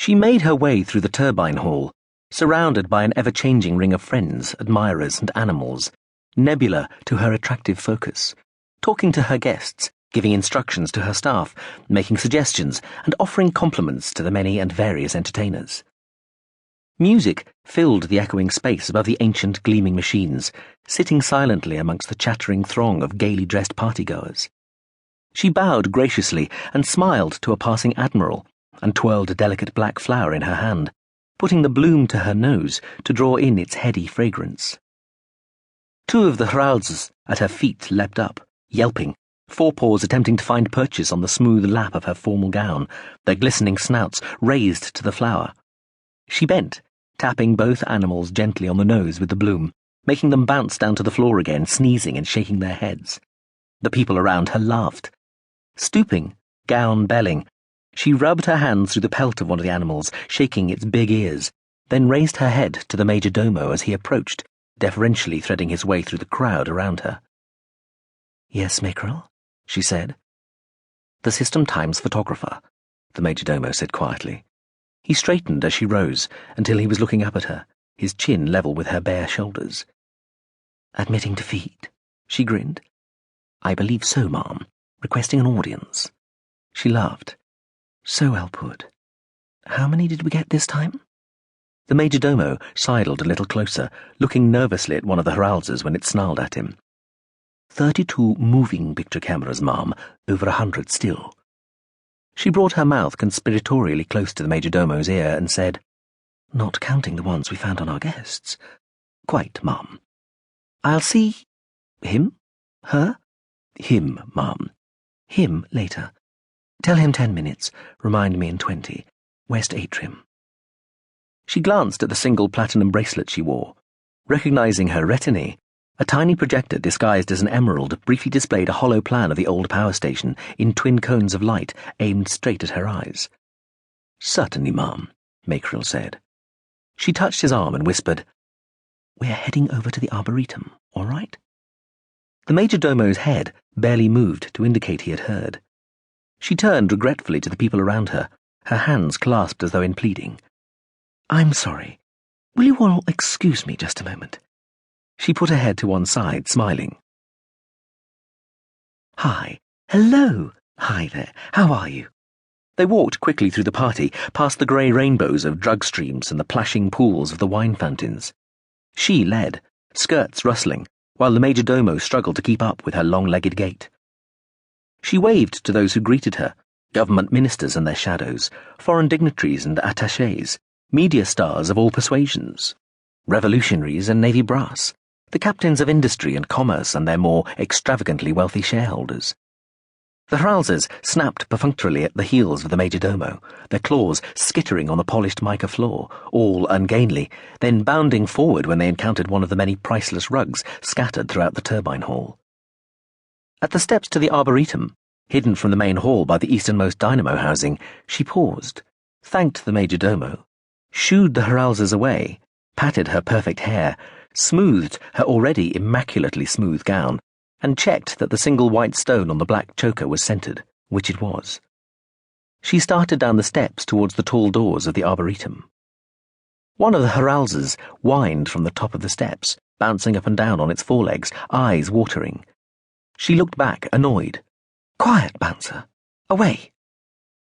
She made her way through the turbine hall, surrounded by an ever-changing ring of friends, admirers, and animals, nebula to her attractive focus, talking to her guests, giving instructions to her staff, making suggestions, and offering compliments to the many and various entertainers. Music filled the echoing space above the ancient gleaming machines, sitting silently amongst the chattering throng of gaily dressed partygoers. She bowed graciously and smiled to a passing admiral, and twirled a delicate black flower in her hand, putting the bloom to her nose to draw in its heady fragrance. Two of the heralds at her feet leapt up, yelping, forepaws attempting to find purchase on the smooth lap of her formal gown, their glistening snouts raised to the flower. She bent, tapping both animals gently on the nose with the bloom, making them bounce down to the floor again, sneezing and shaking their heads. The people around her laughed. Stooping, gown belling, she rubbed her hands through the pelt of one of the animals, shaking its big ears, then raised her head to the major domo as he approached, deferentially threading his way through the crowd around her. "Yes, Mackerel?" she said. "The System Times photographer," the major domo said quietly. He straightened as she rose, until he was looking up at her, his chin level with her bare shoulders. "Admitting defeat?" she grinned. "I believe so, ma'am. Requesting an audience." She laughed. "So well put. How many did we get this time?" The major domo sidled a little closer, looking nervously at one of the heralds when it snarled at him. 32 moving picture cameras, ma'am, over 100 still." She brought her mouth conspiratorially close to the major domo's ear and said, "Not counting the ones we found on our guests." "Quite, ma'am." "I'll see him? Her?" "Him, ma'am." "Him later. Tell him 10 minutes. Remind me in 20. West Atrium." She glanced at the single platinum bracelet she wore. Recognizing her retinue, a tiny projector disguised as an emerald briefly displayed a hollow plan of the old power station in twin cones of light aimed straight at her eyes. "Certainly, ma'am," Mackerel said. She touched his arm and whispered, "We're heading over to the Arboretum, all right?" The major domo's head barely moved to indicate he had heard. She turned regretfully to the people around her, her hands clasped as though in pleading. "I'm sorry. Will you all excuse me just a moment?" She put her head to one side, smiling. "Hi. Hello. Hi there. How are you?" They walked quickly through the party, past the grey rainbows of drug streams and the plashing pools of the wine fountains. She led, skirts rustling, while the major domo struggled to keep up with her long-legged gait. She waved to those who greeted her, government ministers and their shadows, foreign dignitaries and attachés, media stars of all persuasions, revolutionaries and navy brass, the captains of industry and commerce and their more extravagantly wealthy shareholders. The heralds snapped perfunctorily at the heels of the major domo, their claws skittering on the polished mica floor, all ungainly, then bounding forward when they encountered one of the many priceless rugs scattered throughout the turbine hall. At the steps to the Arboretum, hidden from the main hall by the easternmost dynamo housing, she paused, thanked the major domo, shooed the heralds away, patted her perfect hair, smoothed her already immaculately smooth gown, and checked that the single white stone on the black choker was centered, which it was. She started down the steps towards the tall doors of the Arboretum. One of the heralds whined from the top of the steps, bouncing up and down on its forelegs, eyes watering. She looked back, annoyed. "Quiet, bouncer. Away."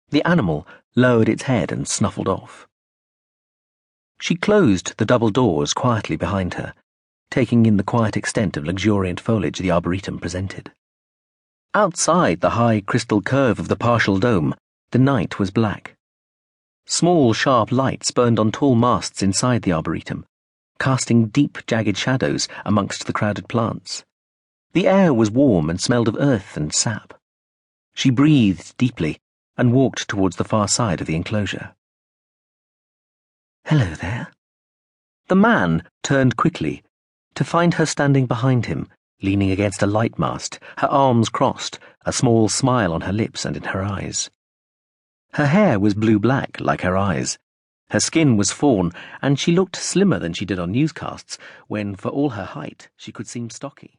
The animal lowered its head and snuffled off. She closed the double doors quietly behind her, taking in the quiet extent of luxuriant foliage the Arboretum presented. Outside the high crystal curve of the partial dome, the night was black. Small, sharp lights burned on tall masts inside the Arboretum, casting deep, jagged shadows amongst the crowded plants. The air was warm and smelled of earth and sap. She breathed deeply and walked towards the far side of the enclosure. "Hello there." The man turned quickly, to find her standing behind him, leaning against a light mast, her arms crossed, a small smile on her lips and in her eyes. Her hair was blue-black, like her eyes. Her skin was fawn, and she looked slimmer than she did on newscasts, when, for all her height, she could seem stocky.